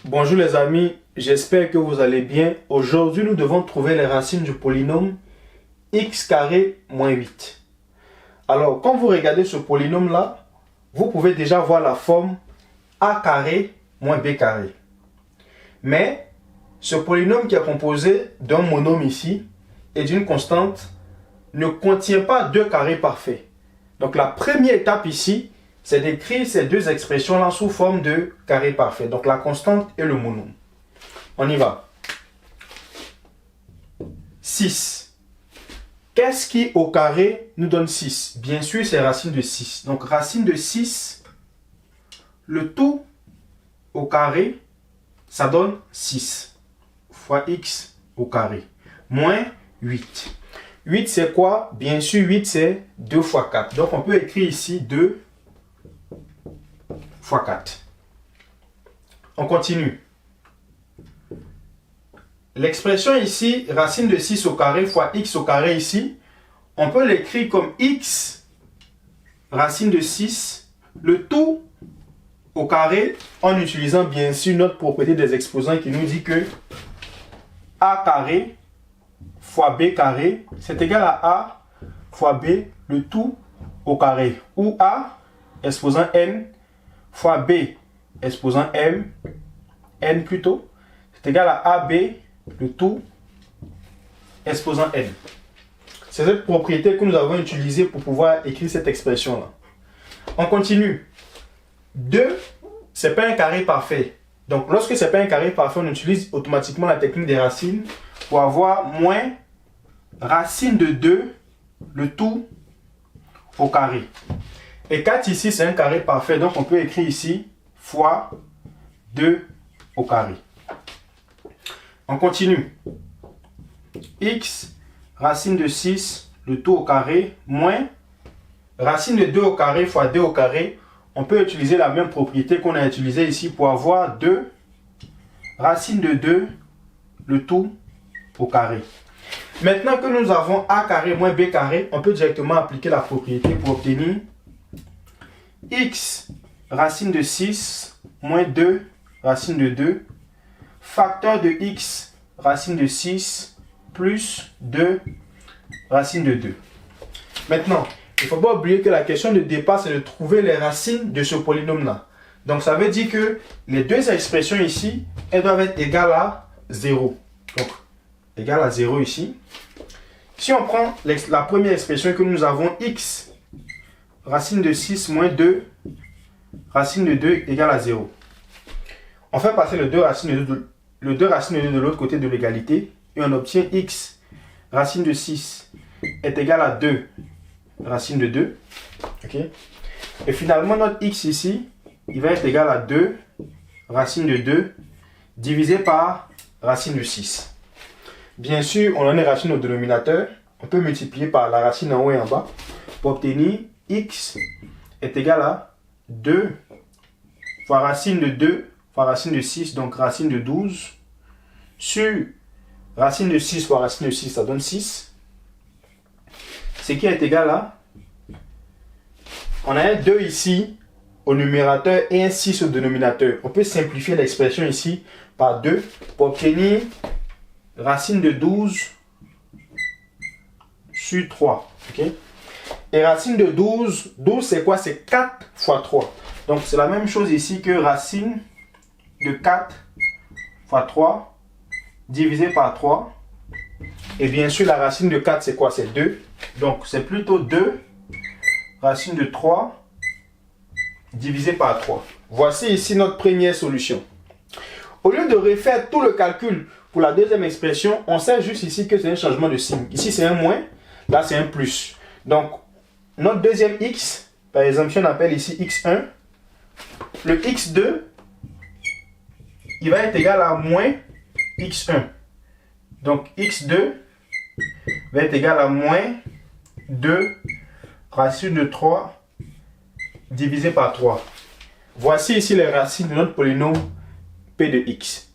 Bonjour les amis, j'espère que vous allez bien. Aujourd'hui, nous devons trouver les racines du polynôme x carré moins 8. Alors, quand vous regardez ce polynôme-là, vous pouvez déjà voir la forme a carré moins b carré. Mais, ce polynôme qui est composé d'un monôme ici et d'une constante ne contient pas deux carrés parfaits. Donc, la première étape ici, c'est d'écrire ces deux expressions-là sous forme de carré parfait. Donc la constante et le monôme. On y va. 6. Qu'est-ce qui au carré nous donne 6? Bien sûr, c'est racine de 6. Donc racine de 6, le tout au carré, ça donne 6 fois x au carré. Moins 8. 8 c'est quoi? Bien sûr, 8 c'est 2 fois 4. Donc on peut écrire ici 2 fois 4. On continue. L'expression ici, racine de 6 au carré fois x au carré ici, on peut l'écrire comme x, racine de 6, le tout au carré, en utilisant bien sûr notre propriété des exposants qui nous dit que a carré fois b carré, c'est égal à a fois b, le tout au carré, où a, exposant n, fois b, exposant m, n plutôt, c'est égal à ab, le tout, exposant n. C'est cette propriété que nous avons utilisée pour pouvoir écrire cette expression-là. On continue. 2, ce n'est pas un carré parfait. Donc, lorsque ce n'est pas un carré parfait, on utilise automatiquement la technique des racines pour avoir moins racine de 2, le tout au carré. Et 4 ici, c'est un carré parfait. Donc, on peut écrire ici fois 2 au carré. On continue. X, racine de 6, le tout au carré, moins racine de 2 au carré fois 2 au carré. On peut utiliser la même propriété qu'on a utilisée ici pour avoir 2 racine de 2, le tout au carré. Maintenant que nous avons a carré moins b carré, on peut directement appliquer la propriété pour obtenir x racine de 6 moins 2 racine de 2 facteur de x racine de 6 plus 2 racine de 2. Maintenant, il ne faut pas oublier que la question de départ, c'est de trouver les racines de ce polynôme-là. Donc, ça veut dire que les deux expressions ici, elles doivent être égales à 0. Donc, égale à 0 ici. Si on prend la première expression que nous avons, x racine de 6 moins 2 racine de 2 égale à 0. On fait passer le 2 racine de 2 de l'autre côté de l'égalité et on obtient x racine de 6 est égal à 2 racine de 2. Okay. Et finalement, notre x ici, il va être égal à 2 racine de 2 divisé par racine de 6. Bien sûr, on en est racine au dénominateur. On peut multiplier par la racine en haut et en bas pour obtenir x est égal à 2 fois racine de 2 fois racine de 6, donc racine de 12, sur racine de 6 fois racine de 6, ça donne 6. Ce qui est égal à, on a un 2 ici au numérateur et un 6 au dénominateur. On peut simplifier l'expression ici par 2 pour obtenir racine de 12 sur 3. Okay? Et racine de 12, 12 c'est quoi? C'est 4 fois 3. Donc c'est la même chose ici que racine de 4 fois 3 divisé par 3. Et bien sûr la racine de 4 c'est quoi? C'est 2. Donc c'est plutôt 2 racine de 3 divisé par 3. Voici ici notre première solution. Au lieu de refaire tout le calcul pour la deuxième expression, on sait juste ici que c'est un changement de signe. Ici c'est un moins, là c'est un plus. Donc notre deuxième x, par exemple si on appelle ici x1, le x2, il va être égal à moins x1. Donc x2 va être égal à moins 2 racine de 3 divisé par 3. Voici ici les racines de notre polynôme p de x.